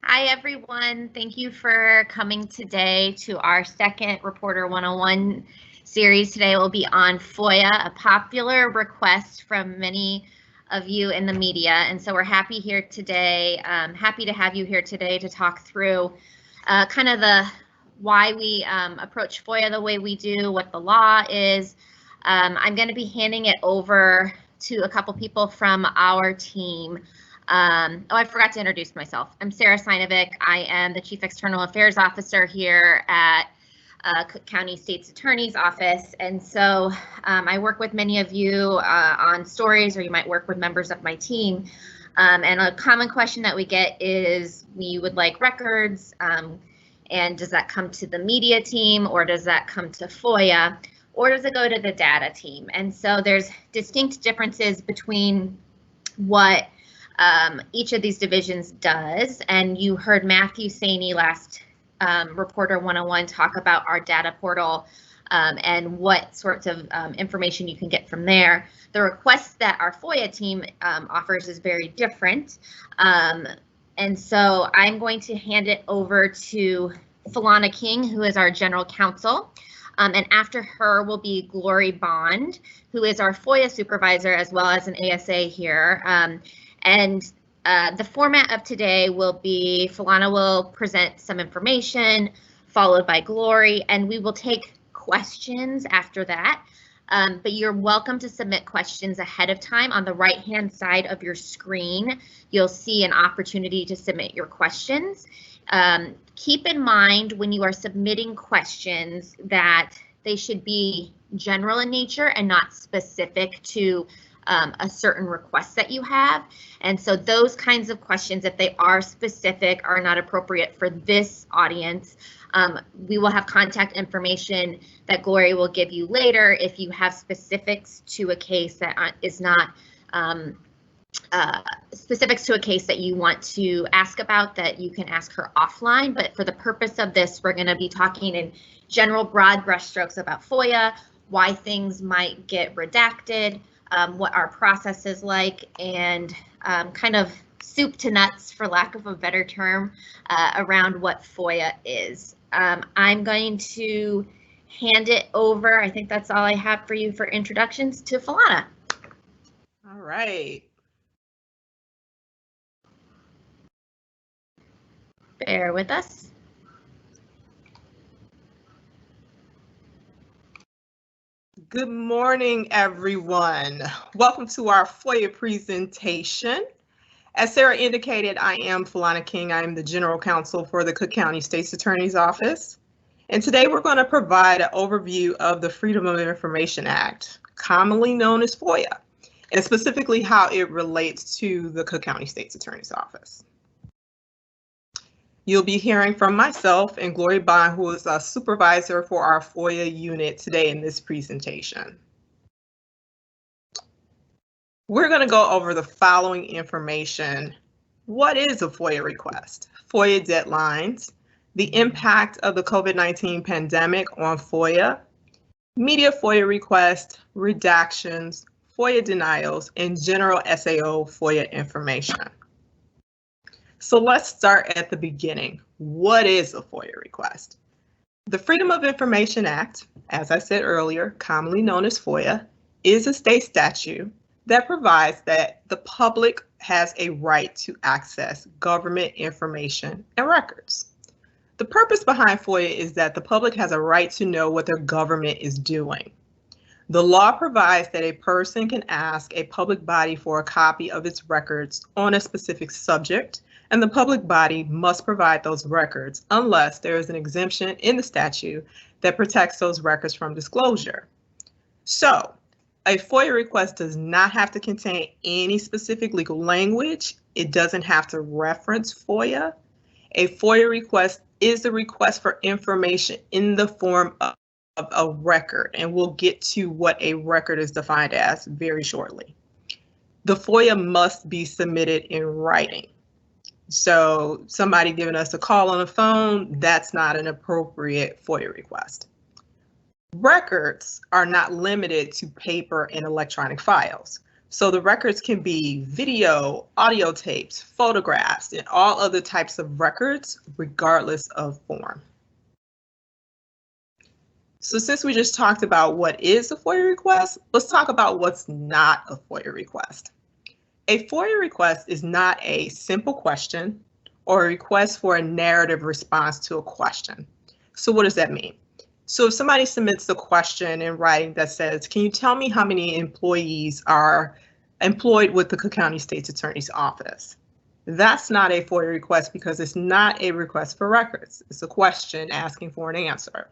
Hi, everyone. Thank you for coming today to our second Reporter 101 series. Today will be on FOIA, a popular request from many of you in the media. And so we're happy here today, happy to have you here today to talk through kind of the why we approach FOIA the way we do, what the law is. I'm going to be handing it over to a couple people from our team. I forgot to introduce myself. I'm Sarah Sinovic. I am the Chief External Affairs Officer here at Cook County State's Attorney's Office. And so I work with many of you on stories, or you might work with members of my team. And a common question that we get is, we would like records, and does that come to the media team, or does that come to FOIA, or does it go to the data team? And so there's distinct differences between what each of these divisions does. And you heard Matthew Saney last Reporter 101 talk about our data portal and what sorts of information you can get from there. The request that our FOIA team offers is very different. And so I'm going to hand it over to Philana King, who is our general counsel. And after her will be Glory Bond, who is our FOIA supervisor as well as an ASA here. And the format of today will be Philana will present some information, followed by Glory, and we will take questions after that. But you're welcome to submit questions ahead of time. On the right-hand side of your screen, you'll see an opportunity to submit your questions. Keep in mind when you are submitting questions that they should be general in nature and not specific to a certain request that you have. And so those kinds of questions, if they are specific, are not appropriate for this audience. We will have contact information that Glory will give you later if you have specifics to a case that is not specifics to a case that you want to ask about, that you can ask her offline. But for the purpose of this, we're going to be talking in general broad brushstrokes about FOIA, why things might get redacted, what our process is like, and kind of soup to nuts, for lack of a better term, around what FOIA is. I'm going to hand it over. I think that's all I have for you for introductions, to Philana. All right. Bear with us. Good morning, everyone. Welcome to our FOIA presentation. As Sarah indicated, I am Philana King. I am the General Counsel for the Cook County State's Attorney's Office. And today we're going to provide an overview of the Freedom of Information Act, commonly known as FOIA, and specifically how it relates to the Cook County State's Attorney's Office. You'll be hearing from myself and Glory Bond, who is a supervisor for our FOIA unit today in this presentation. We're going to go over the following information. What is a FOIA request? FOIA deadlines, the impact of the COVID-19 pandemic on FOIA, media FOIA requests, redactions, FOIA denials, and general SAO FOIA information. So let's start at the beginning. What is a FOIA request? The Freedom of Information Act, as I said earlier, commonly known as FOIA, is a state statute that provides that the public has a right to access government information and records. The purpose behind FOIA is that the public has a right to know what their government is doing. The law provides that a person can ask a public body for a copy of its records on a specific subject, and the public body must provide those records unless there is an exemption in the statute that protects those records from disclosure. So, a FOIA request does not have to contain any specific legal language. It doesn't have to reference FOIA. A FOIA request is a request for information in the form of a record, and we'll get to what a record is defined as very shortly. The FOIA must be submitted in writing. So somebody giving us a call on the phone, that's not an appropriate FOIA request. Records are not limited to paper and electronic files. So the records can be video, audio tapes, photographs, and all other types of records, regardless of form. So since we just talked about what is a FOIA request, let's talk about what's not a FOIA request. A FOIA request is not a simple question or a request for a narrative response to a question. So what does that mean? So if somebody submits a question in writing that says, can you tell me how many employees are employed with the Cook County State's Attorney's Office? That's not a FOIA request because it's not a request for records. It's a question asking for an answer.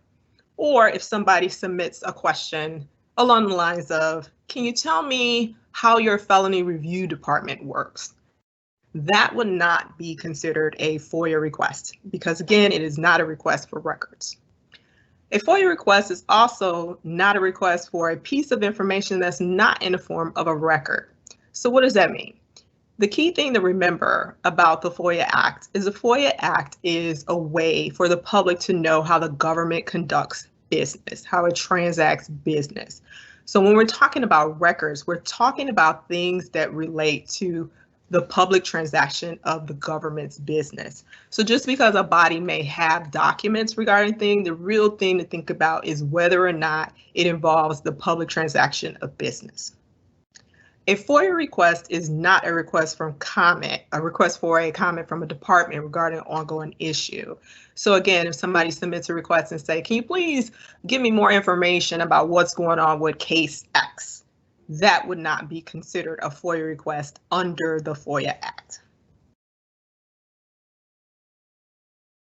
Or if somebody submits a question along the lines of, can you tell me how your felony review department works? That would not be considered a FOIA request because, again, it is not a request for records. A FOIA request is also not a request for a piece of information that's not in the form of a record. So what does that mean? The key thing to remember about the FOIA Act is the FOIA Act is a way for the public to know how the government conducts business, how it transacts business. So when we're talking about records, we're talking about things that relate to the public transaction of the government's business. So just because a body may have documents regarding things, the real thing to think about is whether or not it involves the public transaction of business. A FOIA request is not a request for a comment from a department regarding an ongoing issue. So again, if somebody submits a request and say, can you please give me more information about what's going on with case X? That would not be considered a FOIA request under the FOIA Act.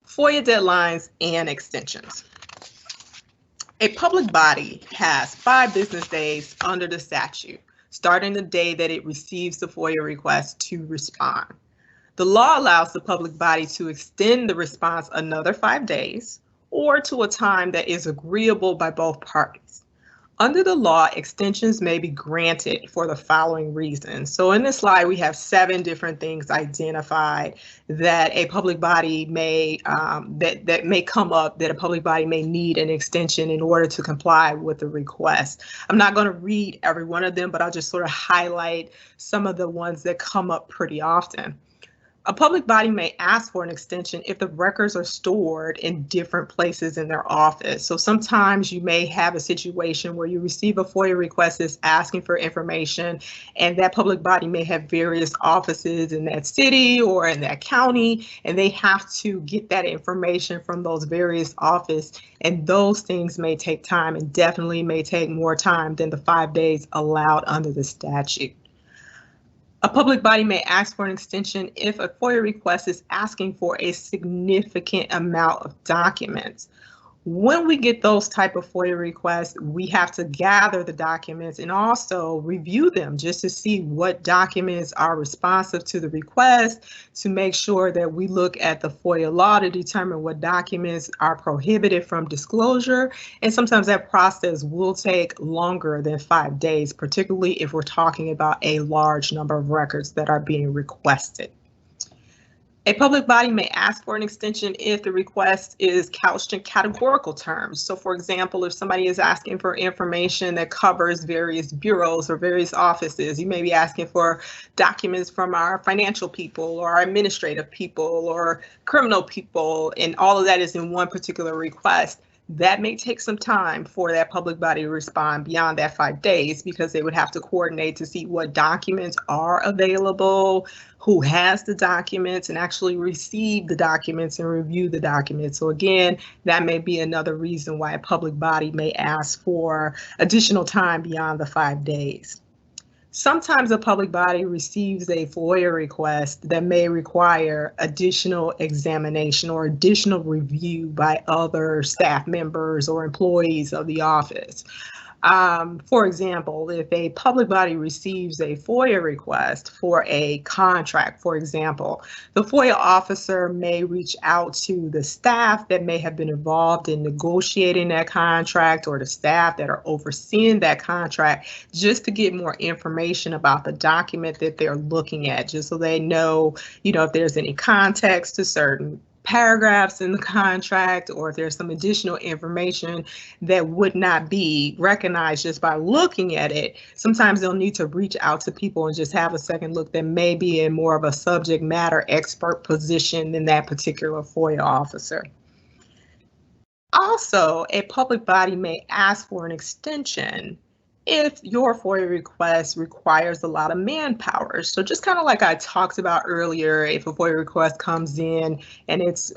FOIA deadlines and extensions. A public body has 5 business days under the statute, starting the day that it receives the FOIA request to respond. The law allows the public body to extend the response another 5 days or to a time that is agreeable by both parties. Under the law, extensions may be granted for the following reasons. So in this slide, we have 7 different things identified that a public body may that may come up, that a public body may need an extension in order to comply with the request. I'm not going to read every one of them, but I'll just sort of highlight some of the ones that come up pretty often. A public body may ask for an extension if the records are stored in different places in their office. So sometimes you may have a situation where you receive a FOIA request that's asking for information, and that public body may have various offices in that city or in that county, and they have to get that information from those various offices, and those things may take time and definitely may take more time than the 5 days allowed under the statute. A public body may ask for an extension if a FOIA request is asking for a significant amount of documents. When we get those type of FOIA requests, we have to gather the documents and also review them just to see what documents are responsive to the request, to make sure that we look at the FOIA law to determine what documents are prohibited from disclosure. And sometimes that process will take longer than 5 days, particularly if we're talking about a large number of records that are being requested. A public body may ask for an extension if the request is couched in categorical terms. So for example, if somebody is asking for information that covers various bureaus or various offices, you may be asking for documents from our financial people or our administrative people or criminal people, and all of that is in one particular request. That may take some time for that public body to respond beyond that 5 days, because they would have to coordinate to see what documents are available, who has the documents, and actually receive the documents and review the documents. So again, that may be another reason why a public body may ask for additional time beyond the 5 days. Sometimes a public body receives a FOIA request that may require additional examination or additional review by other staff members or employees of the office. For example, if a public body receives a FOIA request for a contract, for example, the FOIA officer may reach out to the staff that may have been involved in negotiating that contract, or the staff that are overseeing that contract, just to get more information about the document that they're looking at, just so they know, if there's any context to certain paragraphs in the contract, or if there's some additional information that would not be recognized just by looking at it, sometimes they'll need to reach out to people and just have a second look that may be in more of a subject matter expert position than that particular FOIA officer. Also, a public body may ask for an extension if your FOIA request requires a lot of manpower. So just kind of like I talked about earlier, if a FOIA request comes in and it's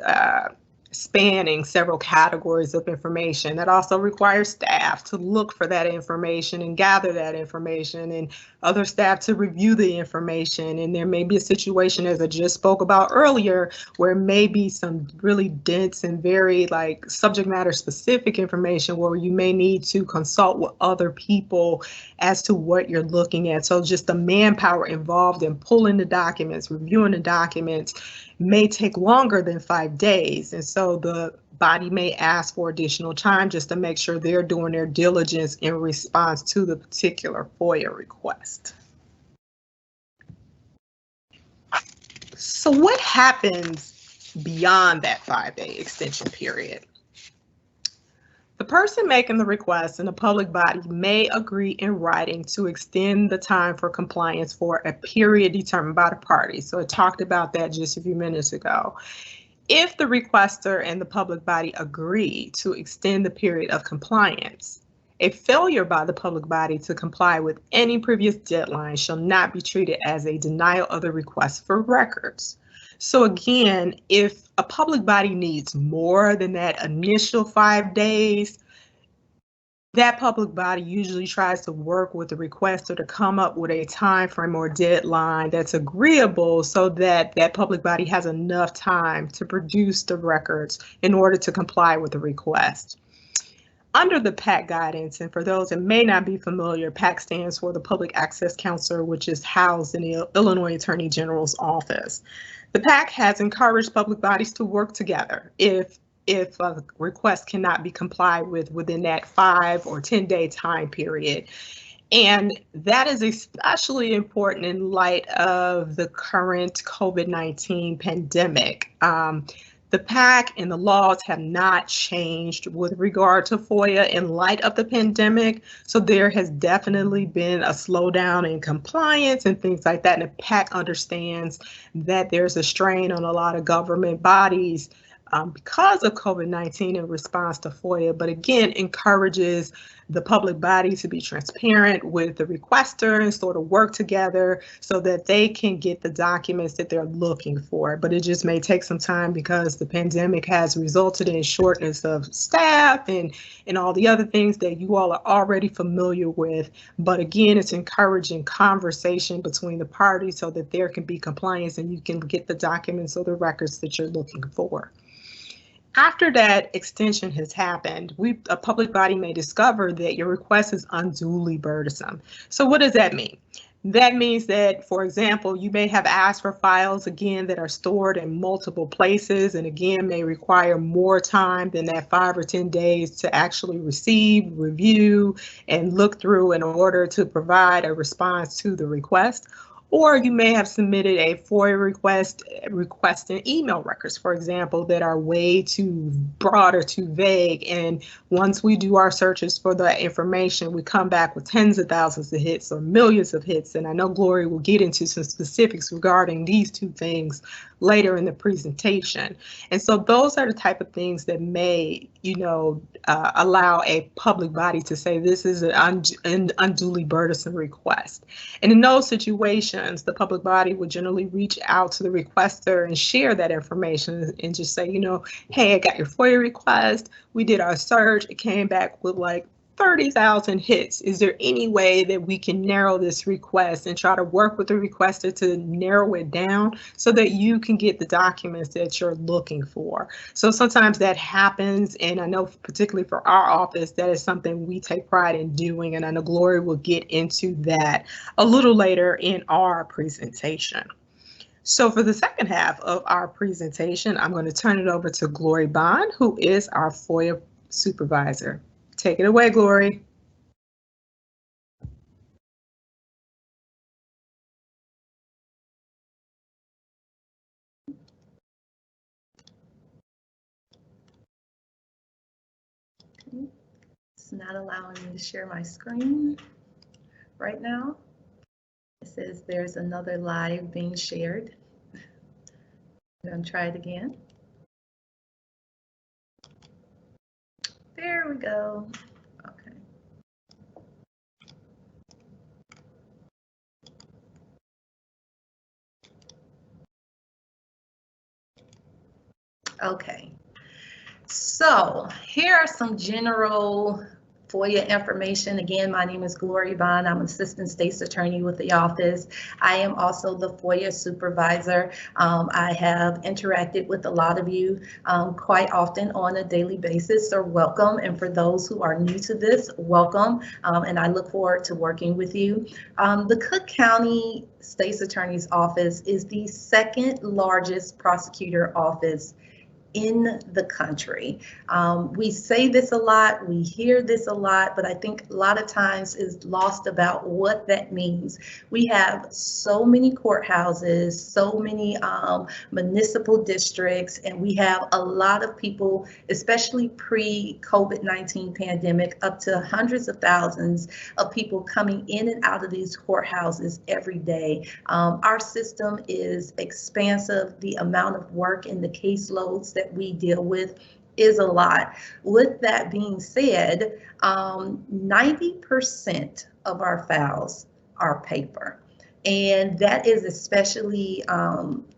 spanning several categories of information, that also requires staff to look for that information and gather that information, and other staff to review the information. And there may be a situation, as I just spoke about earlier, where may be some really dense and very like subject matter specific information where you may need to consult with other people as to what you're looking at. So just the manpower involved in pulling the documents, reviewing the documents, may take longer than 5 days. And so the body may ask for additional time just to make sure they're doing their diligence in response to the particular FOIA request. So what happens beyond that 5-day extension period? The person making the request and the public body may agree in writing to extend the time for compliance for a period determined by the parties. So I talked about that just a few minutes ago. If the requester and the public body agree to extend the period of compliance, a failure by the public body to comply with any previous deadline shall not be treated as a denial of the request for records. So again, if a public body needs more than that initial 5 days, that public body usually tries to work with the requester to come up with a time frame or deadline that's agreeable so that that public body has enough time to produce the records in order to comply with the request. Under the PAC guidance, and for those that may not be familiar, PAC stands for the Public Access Counselor, which is housed in the Illinois Attorney General's office. The PAC has encouraged public bodies to work together if a request cannot be complied with within that 5 or 10-day time period. And that is especially important in light of the current COVID-19 pandemic. The PAC and the laws have not changed with regard to FOIA in light of the pandemic. So there has definitely been a slowdown in compliance and things like that. And the PAC understands that there's a strain on a lot of government bodies because of COVID-19 in response to FOIA, but again, encourages the public body to be transparent with the requester and sort of work together so that they can get the documents that they're looking for. But it just may take some time because the pandemic has resulted in shortness of staff and all the other things that you all are already familiar with. But again, it's encouraging conversation between the parties so that there can be compliance and you can get the documents or the records that you're looking for. After that extension has happened, a public body may discover that your request is unduly burdensome. So what does that mean? That means that, for example, you may have asked for files again that are stored in multiple places and again may require more time than that 5 or 10 days to actually receive, review, and look through in order to provide a response to the request. Or you may have submitted a FOIA request requesting email records, for example, that are way too broad or too vague. And once we do our searches for that information, we come back with tens of thousands of hits or millions of hits. And I know Glory will get into some specifics regarding these two things later in the presentation. And so those are the type of things that may, allow a public body to say this is an unduly burdensome request. And in those situations, the public body would generally reach out to the requester and share that information and just say, hey, I got your FOIA request. We did our search. It came back with like 30,000 hits. Is there any way that we can narrow this request and try to work with the requester to narrow it down so that you can get the documents that you're looking for? So sometimes that happens, and I know particularly for our office, that is something we take pride in doing, and I know Glory will get into that a little later in our presentation. So for the second half of our presentation, I'm going to turn it over to Glory Bond, who is our FOIA supervisor. Take it away, Glory. not allowing me to share my screen right now. It says there's another live being shared. I'm going to try it again. There we go. Okay. Okay. So here are some general FOIA information. Again, my name is Gloria Bond. I'm Assistant State's Attorney with the office. I am also the FOIA supervisor. I have interacted with a lot of you quite often on a daily basis, so welcome. And for those who are new to this, welcome. And I look forward to working with you. The Cook County State's Attorney's Office is the second largest prosecutor office in the country. We say this a lot, we hear this a lot, but I think a lot of times is lost about what that means. We have so many courthouses, so many municipal districts, and we have a lot of people, especially pre-COVID-19 pandemic, up to hundreds of thousands of people coming in and out of these courthouses every day. Our system is expansive. The amount of work and the caseloads that we deal with is a lot. With that being said, 90% of our files are paper. And that is especially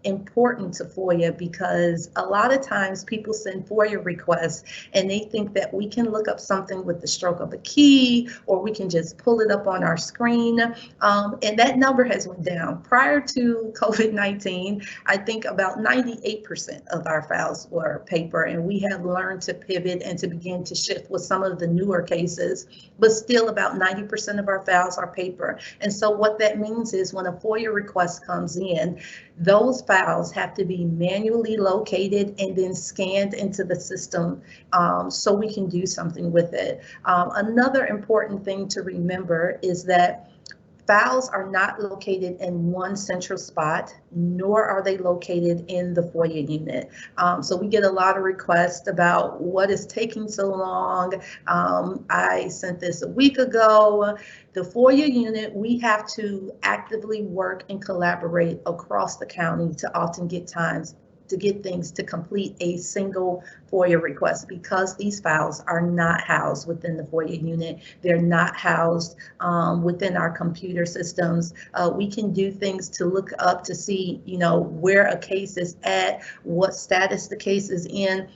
important to FOIA because a lot of times people send FOIA requests and they think that we can look up something with the stroke of a key or we can just pull it up on our screen. And that number has went down. Prior to COVID-19, I think about 98% of our files were paper, and we have learned to pivot and to begin to shift with some of the newer cases, but still about 90% of our files are paper. And so what that means is when a FOIA request comes in, those files have to be manually located and then scanned into the system so we can do something with it. Another important thing to remember is that files are not located in one central spot, nor are they located in the FOIA unit. So we get a lot of requests about what is taking so long. I sent this a week ago. The FOIA unit, we have to actively work and collaborate across the county to often get times to get things to complete a single FOIA request because these files are not housed within the FOIA unit. They're not housed within our computer systems. We can do things to look up to see, where a case is at, what status the case is in.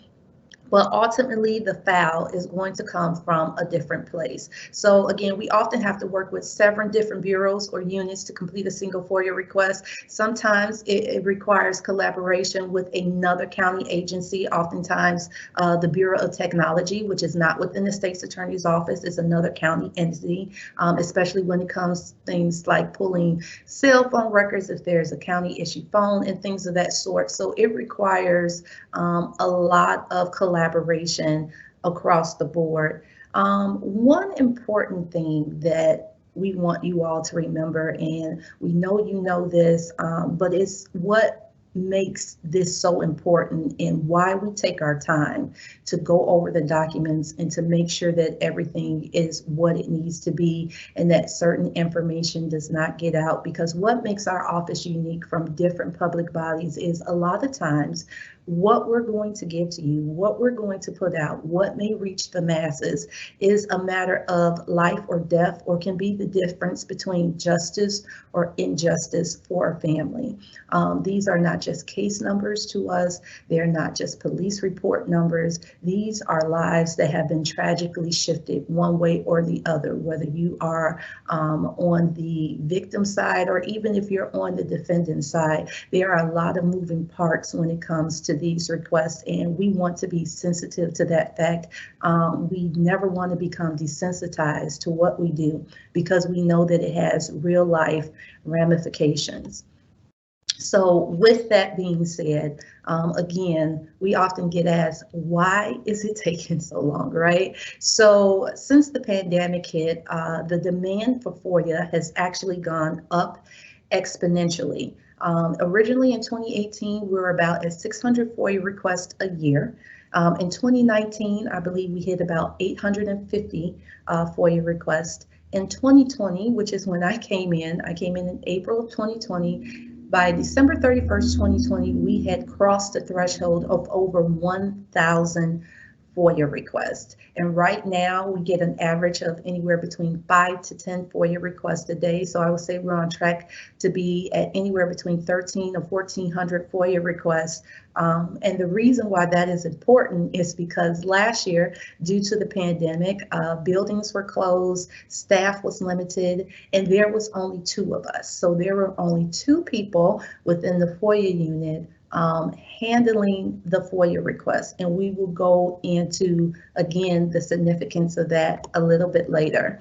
But ultimately the file is going to come from a different place. So again, we often have to work with several different bureaus or units to complete a single FOIA request. Sometimes it requires collaboration with another county agency. Oftentimes the Bureau of Technology, which is not within the state's attorney's office, is another county entity, especially when it comes to things like pulling cell phone records if there's a county issued phone and things of that sort. So it requires a lot of collaboration across the board. One important thing that we want you all to remember, and we know you know this, but it's what makes this so important and why we take our time to go over the documents and to make sure that everything is what it needs to be and that certain information does not get out. Because what makes our office unique from different public bodies is a lot of times what we're going to give to you, what we're going to put out, what may reach the masses is a matter of life or death, or can be the difference between justice or injustice for a family. These are not just case numbers to us. They're not just police report numbers. These are lives that have been tragically shifted one way or the other, whether you are on the victim side or even if you're on the defendant side. There are a lot of moving parts when it comes to these requests, and we want to be sensitive to that fact. We never want to become desensitized to what we do because we know that it has real life ramifications. So with that being said, again, we often get asked, why is it taking so long, right? So since the pandemic hit, the demand for FOIA has actually gone up exponentially. Originally in 2018, we were about at 600 FOIA requests a year. In 2019, I believe we hit about 850 FOIA requests. In 2020, which is when I came in April of 2020. By December 31st, 2020, we had crossed the threshold of over 1,000 FOIA requests. And right now we get an average of anywhere between 5 to 10 FOIA requests a day. So I would say we're on track to be at anywhere between 13 or 1,400 FOIA requests. And the reason why that is important is because last year, due to the pandemic, buildings were closed, staff was limited, and there was only 2 of us. So there were only 2 people within the FOIA unit handling the FOIA request, and we will go into, again, the significance of that a little bit later.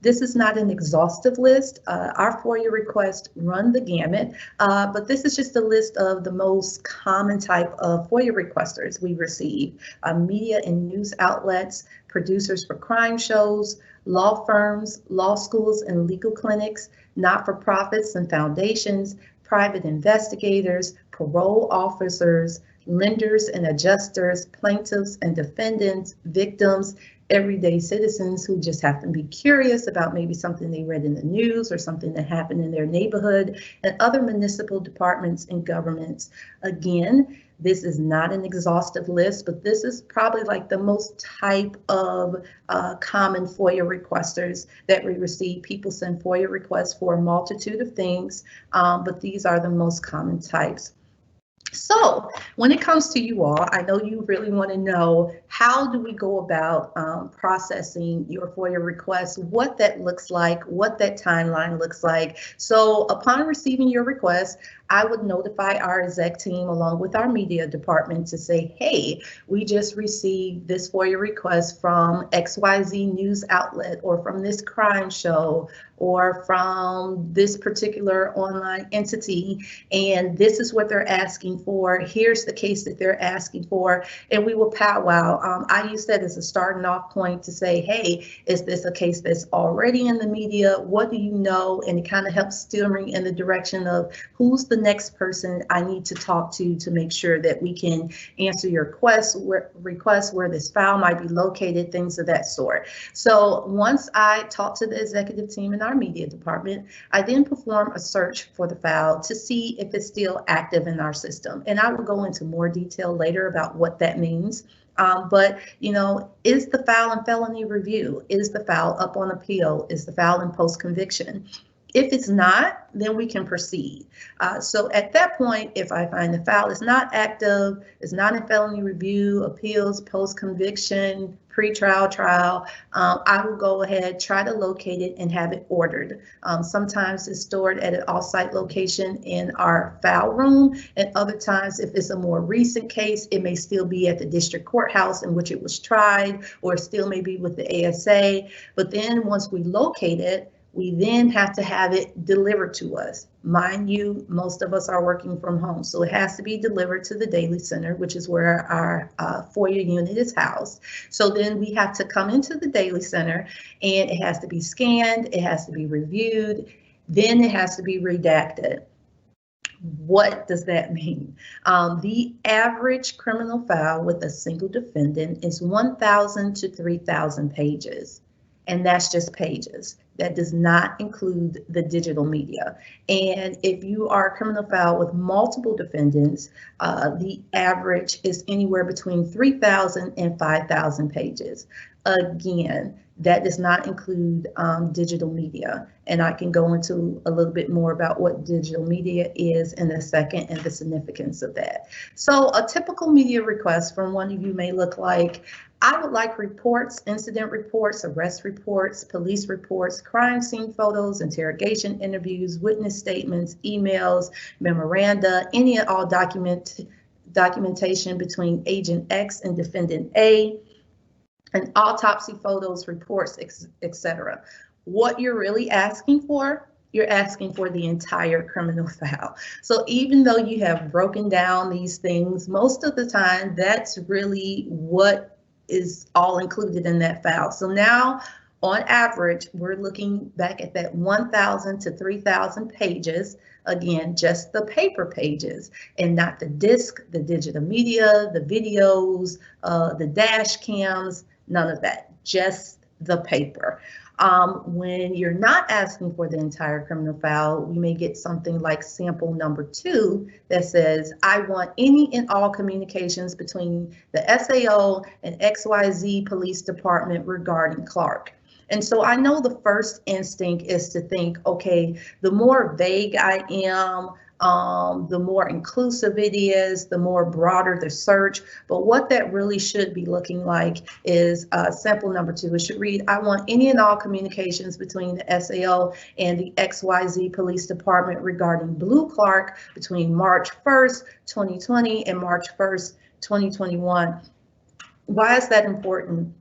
This is not an exhaustive list. Our FOIA requests run the gamut, but this is just a list of the most common type of FOIA requesters we receive. Media and news outlets, producers for crime shows, law firms, law schools and legal clinics, not-for-profits and foundations, private investigators, parole officers, lenders and adjusters, plaintiffs and defendants, victims, everyday citizens who just happen to be curious about maybe something they read in the news or something that happened in their neighborhood, and other municipal departments and governments. Again, this is not an exhaustive list, but this is probably like the most type of common FOIA requesters that we receive. People send FOIA requests for a multitude of things, but these are the most common types. So when it comes to you all, I know you really want to know, how do we go about processing your FOIA requests, what that looks like, what that timeline looks like. So upon receiving your request, I would notify our exec team along with our media department to say, hey, we just received this FOIA request from XYZ news outlet, or from this crime show, or from this particular online entity, and this is what they're asking for. Here's the case that they're asking for, and we will powwow. I use that as a starting off point to say, hey, is this a case that's already in the media? What do you know? And it kind of helps steer me in the direction of who's the next person I need to talk to make sure that we can answer your requests, where this file might be located, things of that sort. So once I talk to the executive team in our media department, I then perform a search for the file to see if it's still active in our system. And I will go into more detail later about what that means. But, you know, is the file in felony review? Is the file up on appeal? Is the file in post-conviction? If it's not, then we can proceed. So at that point, if I find the file is not active, is not in felony review, appeals, post-conviction, pre-trial, trial, I will go ahead, try to locate it and have it ordered. Sometimes it's stored at an off-site location in our file room, and other times, if it's a more recent case, it may still be at the district courthouse in which it was tried, or it still may be with the ASA. But then once we locate it, we then have to have it delivered to us. Mind you, most of us are working from home, so it has to be delivered to the Daily Center, which is where our FOIA unit is housed. So then we have to come into the Daily Center, and it has to be scanned, it has to be reviewed, then it has to be redacted. What does that mean? The average criminal file with a single defendant is 1,000 to 3,000 pages, and that's just pages. That does not include the digital media. And if you are a criminal file with multiple defendants, the average is anywhere between 3,000 and 5,000 pages. Again, that does not include digital media. And I can go into a little bit more about what digital media is in a second and the significance of that. So a typical media request from one of you may look like, I would like reports, incident reports, arrest reports, police reports, crime scene photos, interrogation interviews, witness statements, emails, memoranda, any and all documentation between Agent X and Defendant A, and autopsy photos, reports, etc. What you're really asking for, you're asking for the entire criminal file. So even though you have broken down these things, most of the time, that's really what is all included in that file. So now On average, we're looking back at that 1,000 to 3,000 pages. Again, just the paper pages and not the disc, the digital media, the videos, the dash cams, none of that, just the paper. When you're not asking for the entire criminal file, we may get something like sample number 2 that says, I want any and all communications between the SAO and XYZ Police Department regarding Clark. And so I know the first instinct is to think, okay, the more vague I am, the more inclusive it is, the more broader the search. But what that really should be looking like is sample number 2. It should read, I want any and all communications between the SAO and the XYZ Police Department regarding Blue Clark between March 1st, 2020 and March 1st, 2021. Why is that important?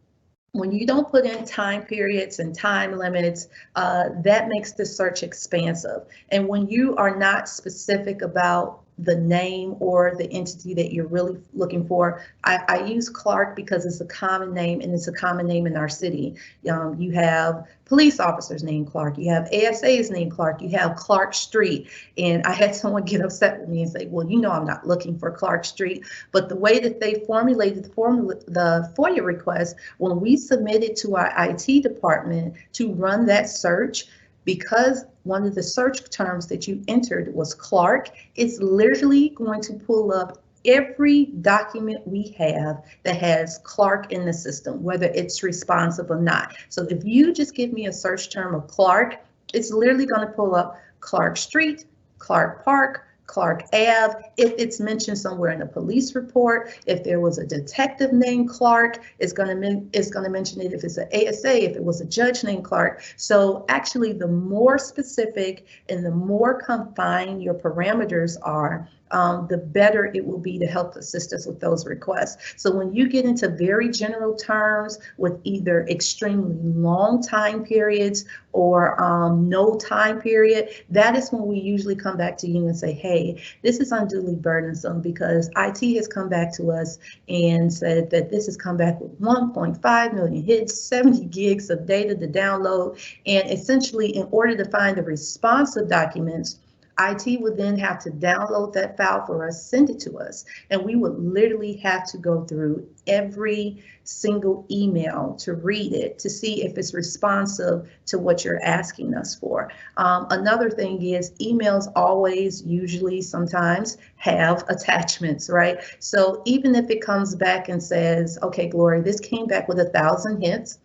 When you don't put in time periods and time limits, that makes the search expansive. And when you are not specific about the name or the entity that you're really looking for, I use Clark because it's a common name, and it's a common name in our city. You have police officers named Clark, you have ASAs named Clark, you have Clark Street. And I had someone get upset with me and say, well, you know, I'm not looking for Clark Street. But the way that they formulated the FOIA request, when we submitted to our IT department to run that search, because one of the search terms that you entered was Clark, it's literally going to pull up every document we have that has Clark in the system, whether it's responsive or not. So if you just give me a search term of Clark, it's literally going to pull up Clark Street, Clark Park, Clark Ave, if it's mentioned somewhere in a police report, if there was a detective named Clark, it's going to mention it if it's an ASA, if it was a judge named Clark. So actually, the more specific and the more confined your parameters are, the better it will be to help assist us with those requests. So when you get into very general terms with either extremely long time periods or no time period, that is when we usually come back to you and say, hey, this is unduly burdensome, because IT has come back to us and said that this has come back with 1.5 million hits, 70 gigs of data to download. And essentially, in order to find the responsive documents, IT would then have to download that file for us, send it to us, and we would literally have to go through every single email to read it, to see if it's responsive to what you're asking us for. Another thing is emails always, usually, sometimes have attachments, right? So even if it comes back and says, okay, Gloria, this came back with 1,000 hits,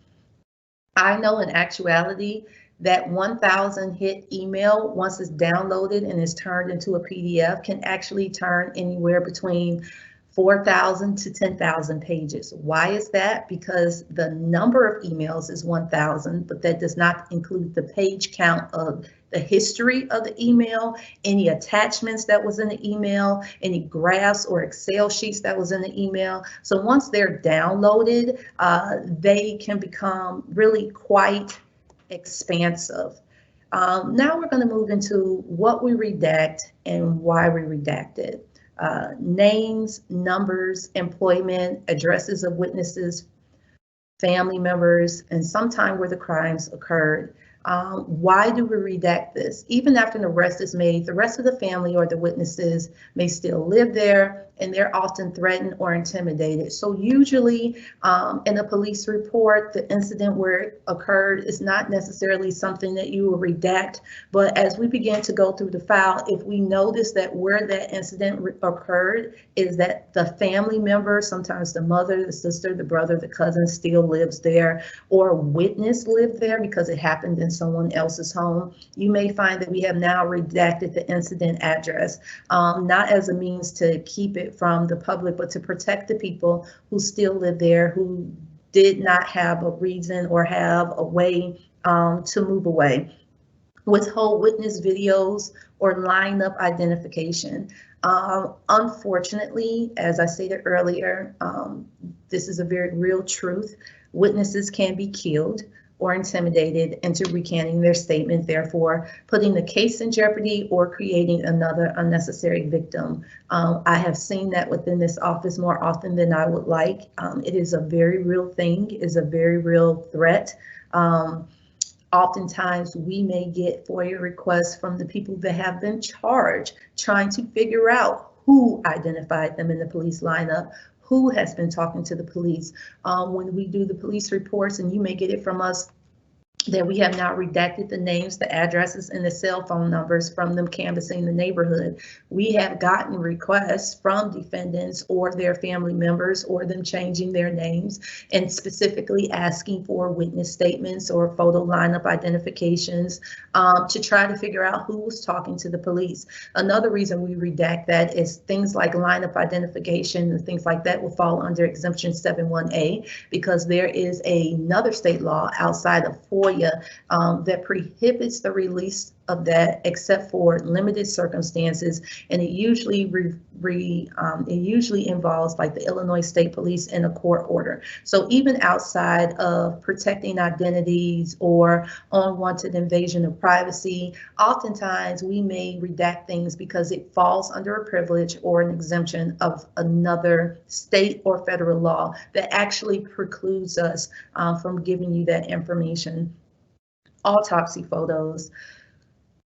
I know in actuality, that 1,000 hit email, once it's downloaded and is turned into a PDF, can actually turn anywhere between 4,000 to 10,000 pages. Why is that? Because the number of emails is 1,000, but that does not include the page count of the history of the email, any attachments that was in the email, any graphs or Excel sheets that was in the email. So once they're downloaded, they can become really quite expansive. Now we're going to move into what we redact and why we redact it. Names, numbers, employment, addresses of witnesses, family members, and sometime where the crimes occurred. Why do we redact this? Even after an arrest is made, the rest of the family or the witnesses may still live there, and they're often threatened or intimidated. So usually in a police report, the incident where it occurred is not necessarily something that you will redact, but as we begin to go through the file, if we notice that where that incident occurred is that the family member, sometimes the mother, the sister, the brother, the cousin still lives there, or a witness lived there because it happened in someone else's home, you may find that we have now redacted the incident address, not as a means to keep it from the public, but to protect the people who still live there, who did not have a reason or have a way to move away. Withhold witness videos or lineup identification. Unfortunately, as I stated earlier, this is a very real truth. Witnesses can be killed or intimidated into recanting their statement, therefore putting the case in jeopardy or creating another unnecessary victim. I have seen that within this office more often than I would like. It is a very real thing, is a very real threat. Oftentimes, we may get FOIA requests from the people that have been charged, trying to figure out who identified them in the police lineup, who has been talking to the police. When we do the police reports, and you may get it from us, that we have now redacted the names, the addresses, and the cell phone numbers from them canvassing the neighborhood. We have gotten requests from defendants or their family members or them changing their names and specifically asking for witness statements or photo lineup identifications to try to figure out who was talking to the police. Another reason we redact that is things like lineup identification and things like that will fall under exemption 71A, because there is another state law outside of FOIA that prohibits the release of that except for limited circumstances, and it usually involves like the Illinois State Police in a court order. So even outside of protecting identities or unwanted invasion of privacy, oftentimes we may redact things because it falls under a privilege or an exemption of another state or federal law that actually precludes us from giving you that information. Autopsy photos.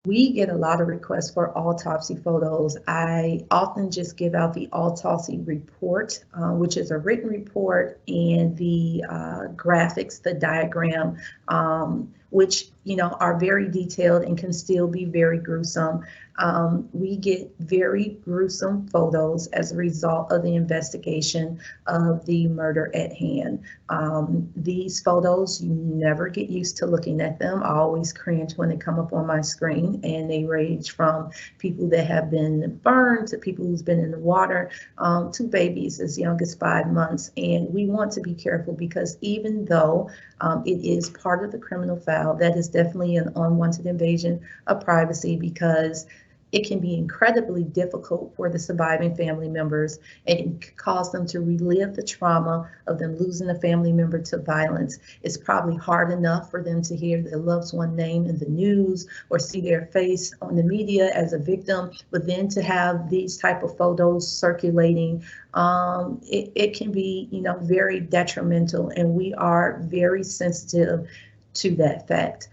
We get a lot of requests for autopsy photos. I often just give out the autopsy report, which is a written report, and the graphics, the diagram, which are very detailed and can still be very gruesome. We get very gruesome photos as a result of the investigation of the murder at hand. These photos, you never get used to looking at them. I always cringe when they come up on my screen, and they range from people that have been burned to people who's been in the water, to babies as young as 5 months. And we want to be careful because even though it is part of the criminal file, that is definitely an unwanted invasion of privacy, because it can be incredibly difficult for the surviving family members, and it can cause them to relive the trauma of them losing a family member to violence. It's probably hard enough for them to hear their loved one name in the news or see their face on the media as a victim, but then to have these type of photos circulating, it can be, very detrimental, and we are very sensitive to that fact.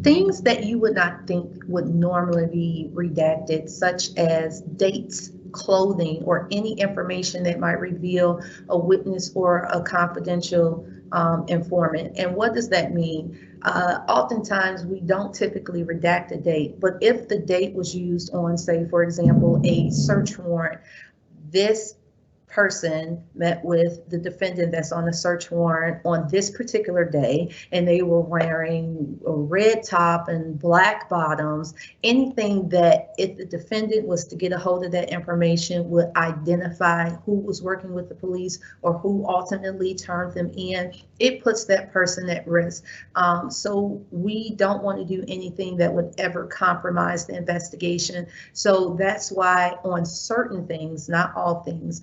Things that you would not think would normally be redacted, such as dates, clothing, or any information that might reveal a witness or a confidential informant. And what does that mean? Oftentimes we don't typically redact a date, but if the date was used on, say, for example, a search warrant, this person met with the defendant that's on the search warrant on this particular day, and they were wearing a red top and black bottoms, anything that if the defendant was to get a hold of that information would identify who was working with the police or who ultimately turned them in, it puts that person at risk. So we don't want to do anything that would ever compromise the investigation. So that's why on certain things, not all things,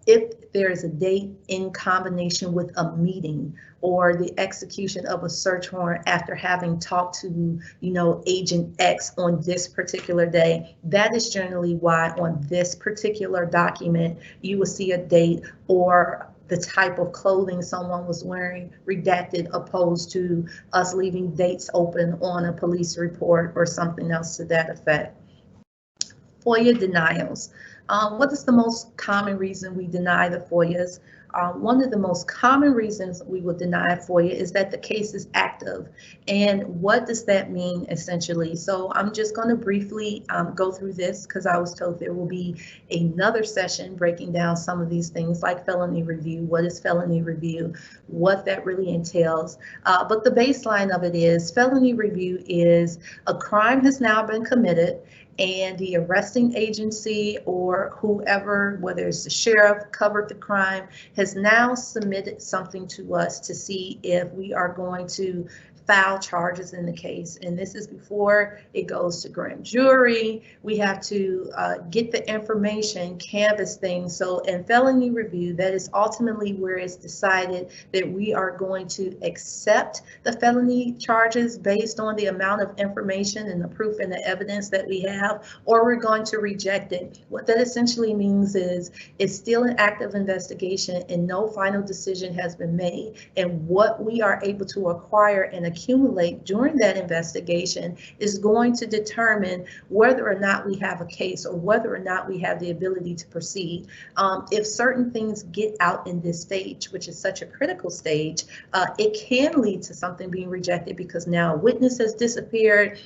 if there is a date in combination with a meeting or the execution of a search warrant after having talked to, Agent X on this particular day, that is generally why on this particular document you will see a date or the type of clothing someone was wearing redacted, opposed to us leaving dates open on a police report or something else to that effect. FOIA denials. What is the most common reason we deny the FOIAs? One of the most common reasons we would deny a FOIA is that the case is active. And what does that mean essentially? So I'm just going to briefly go through this because I was told there will be another session breaking down some of these things like felony review. What is felony review? What that really entails. But the baseline of it is felony review is a crime has now been committed, and the arresting agency or whoever, whether it's the sheriff, covered the crime, has now submitted something to us to see if we are going to file charges in the case, and this is before it goes to grand jury. We have to get the information, canvass things. So in felony review, that is ultimately where it's decided that we are going to accept the felony charges based on the amount of information and the proof and the evidence that we have, or we're going to reject it. What that essentially means is it's still an active investigation and no final decision has been made. And what we are able to acquire and accumulate during that investigation is going to determine whether or not we have a case or whether or not we have the ability to proceed. If certain things get out in this stage, which is such a critical stage, it can lead to something being rejected because now a witness has disappeared.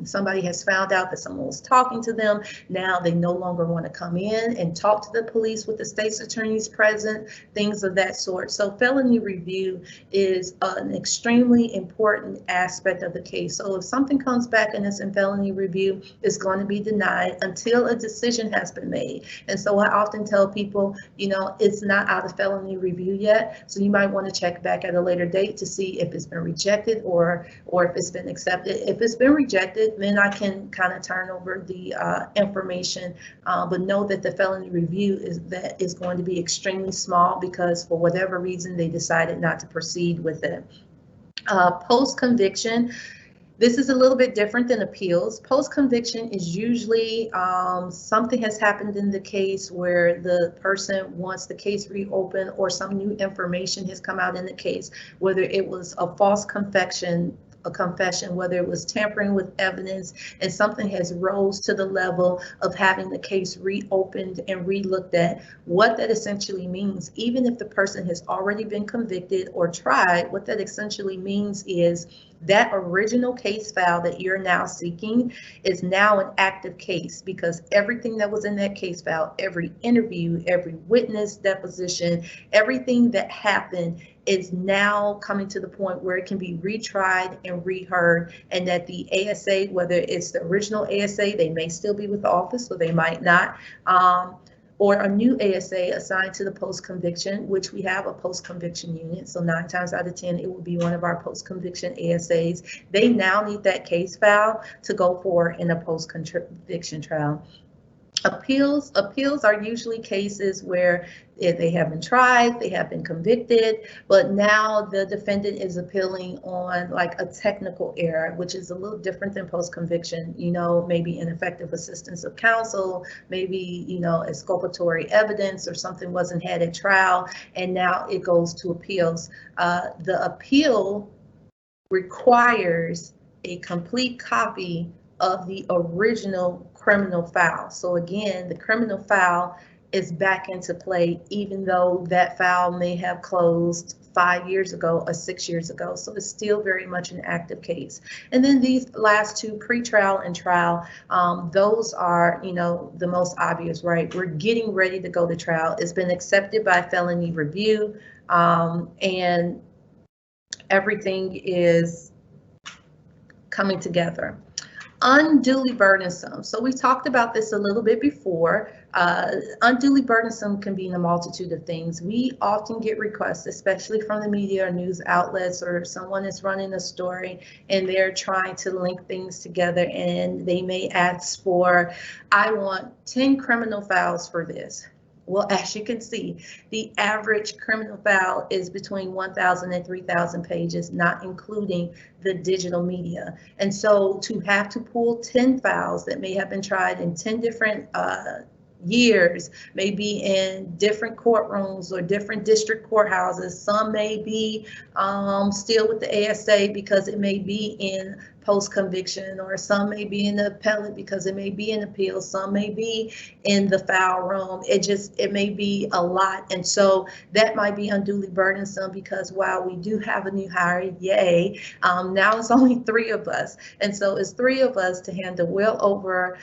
Somebody has found out that someone was talking to them. Now they no longer want to come in and talk to the police with the state's attorneys present, things of that sort. So felony review is an extremely important aspect of the case. So if something comes back and it's in felony review, it's going to be denied until a decision has been made. And so I often tell people, you know, it's not out of felony review yet. So you might want to check back at a later date to see if it's been rejected or if it's been accepted. If it's been rejected, then I can kind of turn over the information, but know that the felony review is going to be extremely small because for whatever reason they decided not to proceed with it. Post-conviction, this is a little bit different than appeals. Post-conviction is usually something has happened in the case where the person wants the case reopened or some new information has come out in the case, whether it was a false confession, whether it was tampering with evidence, and something has rose to the level of having the case reopened and re-looked at. What that essentially means, even if the person has already been convicted or tried, what that essentially means is that original case file that you're now seeking is now an active case because everything that was in that case file, every interview, every witness deposition, everything that happened is now coming to the point where it can be retried and reheard, and that the ASA, whether it's the original ASA, they may still be with the office or they might not, or a new ASA assigned to the post-conviction, which we have a post-conviction unit. So 9 times out of 10, it will be one of our post-conviction ASAs. They now need that case file to go forward in a post-conviction trial. Appeals are usually cases where they have been tried, they have been convicted, but now the defendant is appealing on like a technical error, which is a little different than post-conviction, you know, maybe ineffective assistance of counsel, maybe, you know, exculpatory evidence or something wasn't had at trial, and now it goes to appeals. The appeal requires a complete copy of the original criminal file. So again, the criminal file is back into play, even though that file may have closed 5 years ago or 6 years ago. So it's still very much an active case. And then these last two, pre-trial and trial, those are, you know, the most obvious, right? We're getting ready to go to trial. It's been accepted by felony review, and everything is coming together. Unduly burdensome. So we talked about this a little bit before. Unduly burdensome can be in a multitude of things. We often get requests, especially from the media or news outlets, or if someone is running a story and they're trying to link things together, and they may ask for, I want 10 criminal files for this. Well, as you can see, the average criminal file is between 1,000 and 3,000 pages, not including the digital media. And so to have to pull 10 files that may have been tried in 10 different years, maybe in different courtrooms or different district courthouses. Some may be still with the ASA because it may be in post-conviction, or some may be in the appellate because it may be in appeals. Some may be in the file room. It may be a lot. And so that might be unduly burdensome because while we do have a new hire, yay, now it's only 3 of us. And so it's 3 of us to handle well over,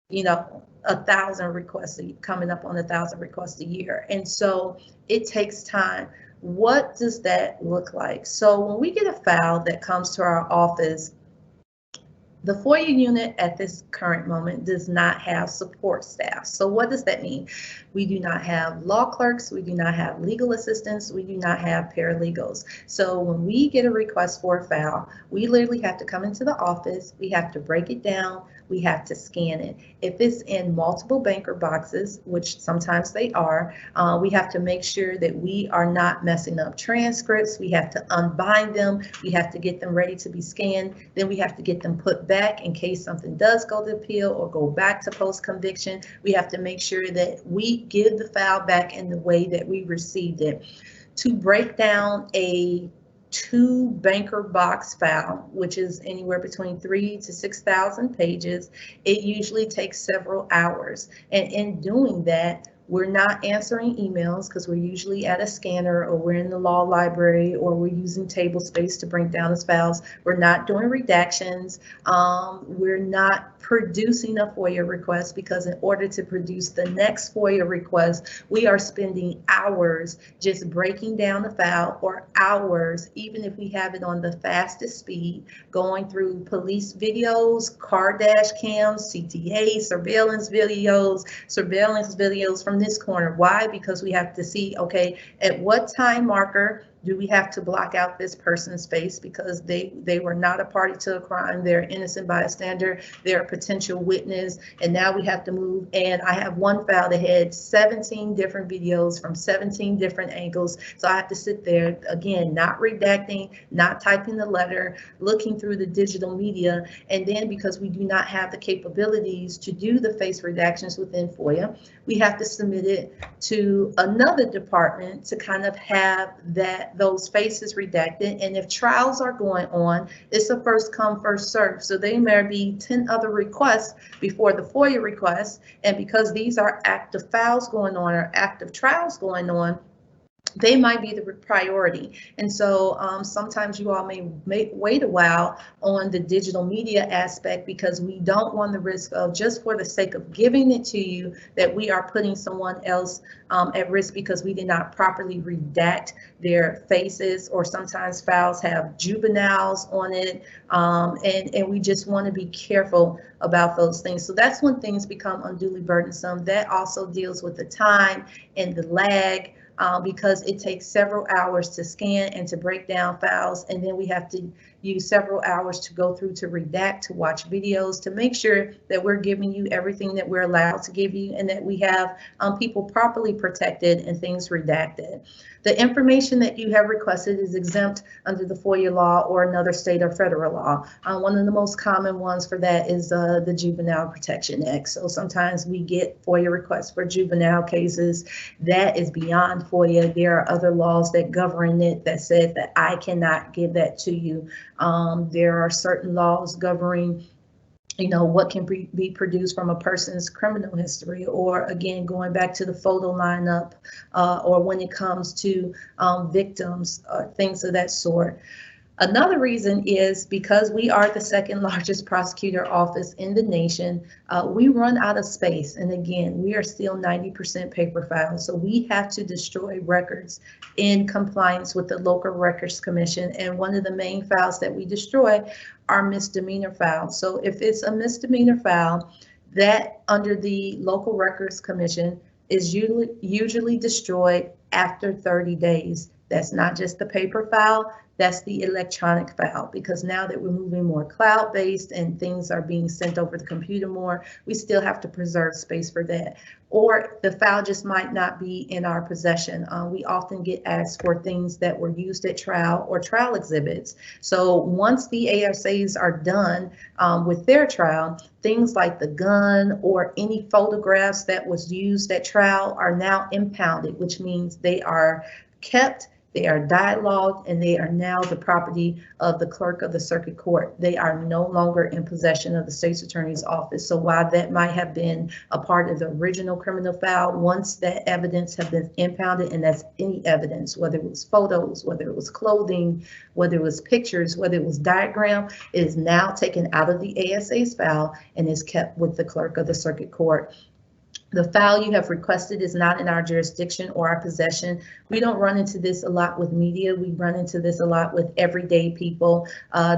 1,000 requests, coming up on 1,000 requests a year. And so it takes time. What does that look like? So when we get a file that comes to our office, The FOIA unit at this current moment does not have support staff. So what does that mean? We do not have law clerks, we do not have legal assistants, we do not have paralegals. So when we get a request for a file, we literally have to come into the office, we have to break it down, we have to scan it. If it's in multiple banker boxes, which sometimes they are, we have to make sure that we are not messing up transcripts. We have to unbind them. We have to get them ready to be scanned. Then we have to get them put back in case something does go to appeal or go back to post-conviction. We have to make sure that we give the file back in the way that we received it. To break down a 2 banker box file, which is anywhere between 3,000 to 6,000 pages, it usually takes several hours. And in doing that, we're not answering emails because we're usually at a scanner, or we're in the law library, or we're using table space to bring down those files. We're not doing redactions. We're not producing a FOIA request, because in order to produce the next FOIA request, we are spending hours just breaking down the file, or hours, even if we have it on the fastest speed, going through police videos, car dash cams, CTA, surveillance videos from this corner. Why? Because we have to see, okay, at what time marker do we have to block out this person's face because they were not a party to a crime, they're innocent bystander, they're a potential witness, and now we have to move. And I have one file that had 17 different videos from 17 different angles, so I have to sit there, again, not redacting, not typing the letter, looking through the digital media. And then because we do not have the capabilities to do the face redactions within FOIA, we have to submit it to another department to kind of have those faces redacted. And if trials are going on, it's a first come, first serve. So there may be 10 other requests before the FOIA request. And because these are active files going on, or active trials going on, they might be the priority. And so sometimes you all may wait a while on the digital media aspect, because we don't want the risk of, just for the sake of giving it to you, that we are putting someone else at risk because we did not properly redact their faces, or sometimes files have juveniles on it, and we just want to be careful about those things. So that's when things become unduly burdensome. That also deals with the time and the lag, because it takes several hours to scan and to break down files, and then we have to use several hours to go through, to redact, to watch videos, to make sure that we're giving you everything that we're allowed to give you, and that we have people properly protected and things redacted. The information that you have requested is exempt under the FOIA law or another state or federal law. One of the most common ones for that is the Juvenile Protection Act. So sometimes we get FOIA requests for juvenile cases. That is beyond FOIA. There are other laws that govern it that said that I cannot give that to you. There are certain laws governing, you know, what can be produced from a person's criminal history, or again, going back to the photo lineup, or when it comes to victims, things of that sort. Another reason is because we are the second largest prosecutor office in the nation, we run out of space. And again, we are still 90% paper files. So we have to destroy records in compliance with the Local Records Commission. And one of the main files that we destroy are misdemeanor files. So if it's a misdemeanor file, that under the Local Records Commission is usually destroyed after 30 days. That's not just the paper file, that's the electronic file, because now that we're moving more cloud-based and things are being sent over the computer more, we still have to preserve space for that. Or the file just might not be in our possession. We often get asked for things that were used at trial or trial exhibits. So once the ASAs are done with their trial, things like the gun or any photographs that was used at trial are now impounded, which means they are kept, they are dialogued, and they are now the property of the clerk of the circuit court. They are no longer in possession of the state's attorney's office. So while that might have been a part of the original criminal file, once that evidence has been impounded, and that's any evidence, whether it was photos, whether it was clothing, whether it was pictures, whether it was diagram, it is now taken out of the ASA's file and is kept with the clerk of the circuit court. The file you have requested is not in our jurisdiction or our possession. We don't run into this a lot with media. We run into this a lot with everyday people.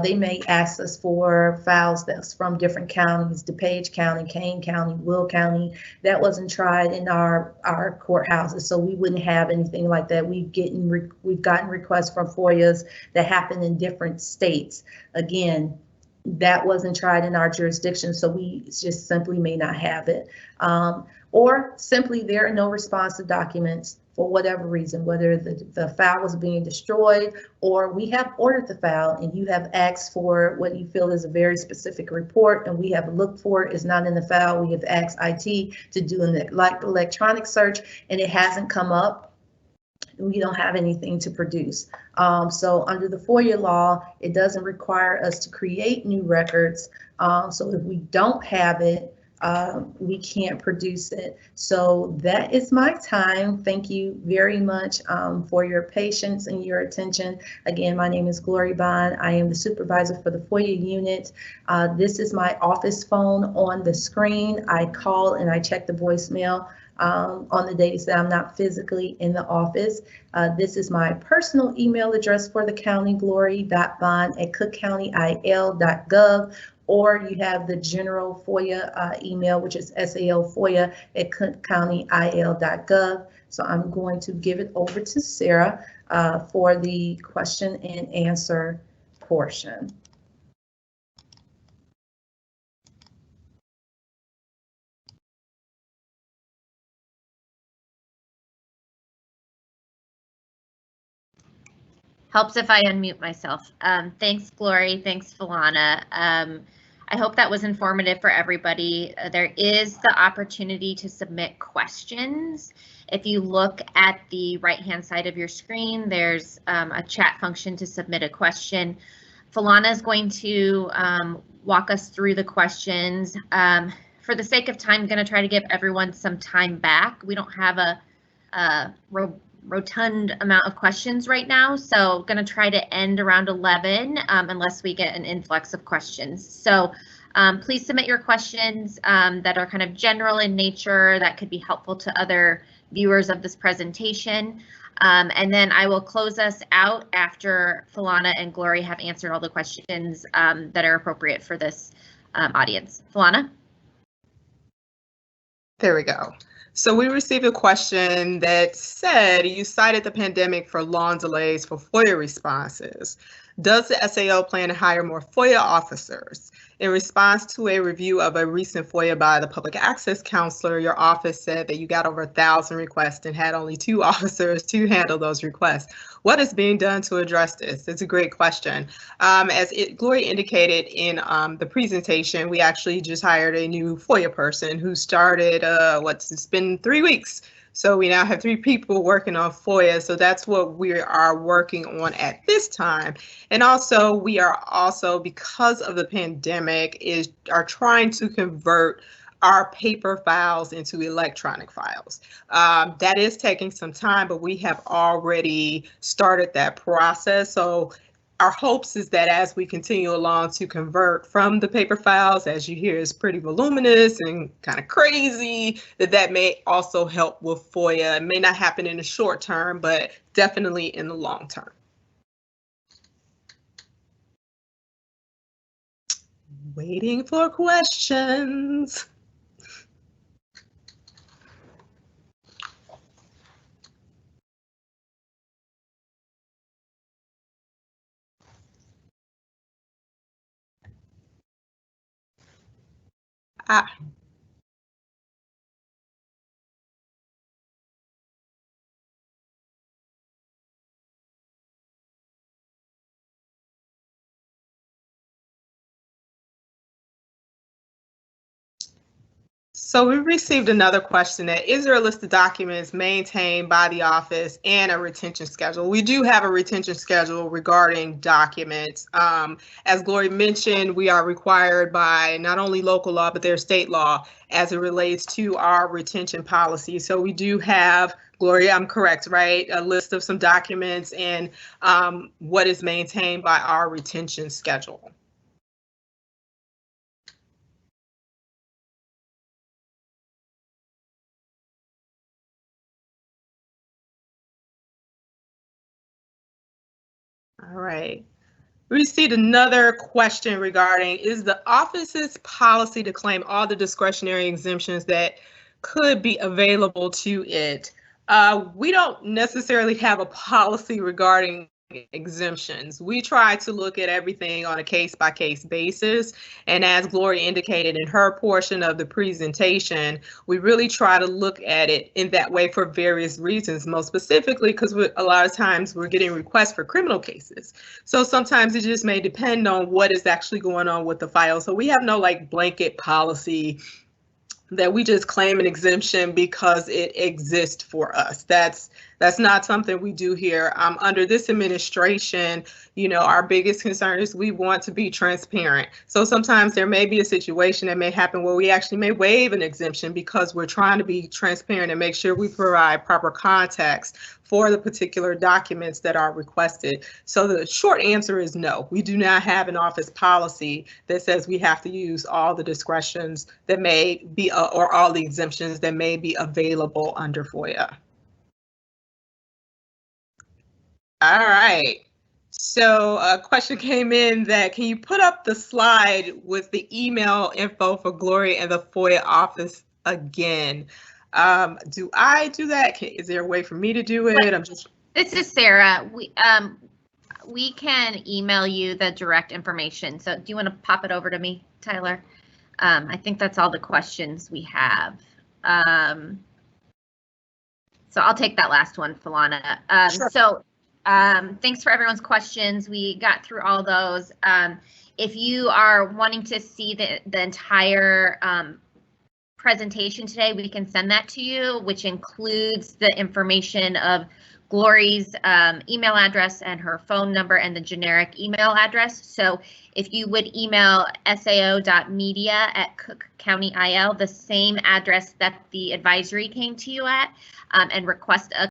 They may ask us for files that's from different counties, DuPage County, Kane County, Will County. That wasn't tried in our courthouses, so we wouldn't have anything like that. We've gotten requests from FOIAs that happen in different states. Again, that wasn't tried in our jurisdiction, so we just simply may not have it. Or simply there are no responsive documents for whatever reason, whether the file was being destroyed or we have ordered the file and you have asked for what you feel is a very specific report and we have looked for it, it's not in the file. We have asked IT to do an electronic search and it hasn't come up. We don't have anything to produce. So under the FOIA law, it doesn't require us to create new records. So if we don't have it, we can't produce it. So that is my time. Thank you very much for your patience and your attention. Again, my name is Glory Bond. I am the supervisor for the FOIA unit. This is my office phone on the screen. I call and I check the voicemail on the days that I'm not physically in the office. This is my personal email address for the county, glory.bond@cookcountyil.gov, or you have the general FOIA email, which is salfoia@cookcountyil.gov. So I'm going to give it over to Sarah for the question and answer portion. Helps if I unmute myself. Thanks, Glory. Thanks, Philana. I hope that was informative for everybody. There is the opportunity to submit questions. If you look at the right-hand side of your screen, there's a chat function to submit a question. Philana is going to walk us through the questions. For the sake of time, I'm going to try to give everyone some time back. We don't have a rotund amount of questions right now, so going to try to end around 11 unless we get an influx of questions. So please submit your questions that are kind of general in nature that could be helpful to other viewers of this presentation. And then I will close us out after Philana and Glory have answered all the questions that are appropriate for this audience. Philana? There we go. So we received a question that said, you cited the pandemic for long delays for FOIA responses. Does the SAO plan to hire more FOIA officers? In response to a review of a recent FOIA by the Public Access Counselor, your office said that you got over 1,000 requests and had only 2 officers to handle those requests. What is being done to address this? It's a great question. As Glory indicated in the presentation, we actually just hired a new FOIA person who started, it's been 3 weeks. So we now have 3 people working on FOIA. So that's what we are working on at this time. And also we are also, because of the pandemic, are trying to convert our paper files into electronic files. That is taking some time, but we have already started that process. So our hopes is that as we continue along to convert from the paper files, as you hear is pretty voluminous and kind of crazy, that may also help with FOIA. It may not happen in the short term, but definitely in the long term. Waiting for questions. So we received another question that is there a list of documents maintained by the office and a retention schedule? We do have a retention schedule regarding documents. As Glory mentioned, we are required by not only local law, but their state law as it relates to our retention policy. So we do have, Gloria, I'm correct, right? A list of some documents and what is maintained by our retention schedule. All right. We received another question regarding, is the office's policy to claim all the discretionary exemptions that could be available to it? We don't necessarily have a policy regarding exemptions. We try to look at everything on a case-by-case basis. And as Gloria indicated in her portion of the presentation, we really try to look at it in that way for various reasons, most specifically because a lot of times we're getting requests for criminal cases. So sometimes it just may depend on what is actually going on with the file. So we have no like blanket policy that we just claim an exemption because it exists for us. That's not something we do here. Under this administration, our biggest concern is we want to be transparent. So sometimes there may be a situation that may happen where we actually may waive an exemption because we're trying to be transparent and make sure we provide proper context for the particular documents that are requested. So the short answer is no, we do not have an office policy that says we have to use all the discretions that may be, or all the exemptions that may be available under FOIA. All right. So a question came in that, can you put up the slide with the email info for Gloria and the FOIA office again? Do I do that? Is there a way for me to do it? This is Sarah. We can email you the direct information. So do you want to pop it over to me, Tyler? I think that's all the questions we have. So I'll take that last one, Falana. Sure. So thanks for everyone's questions. We got through all those. If you are wanting to see the entire presentation today, we can send that to you, which includes the information of Glory's email address and her phone number and the generic email address. So if you would email sao.media@cookcountyil, the same address that the advisory came to you at, and request a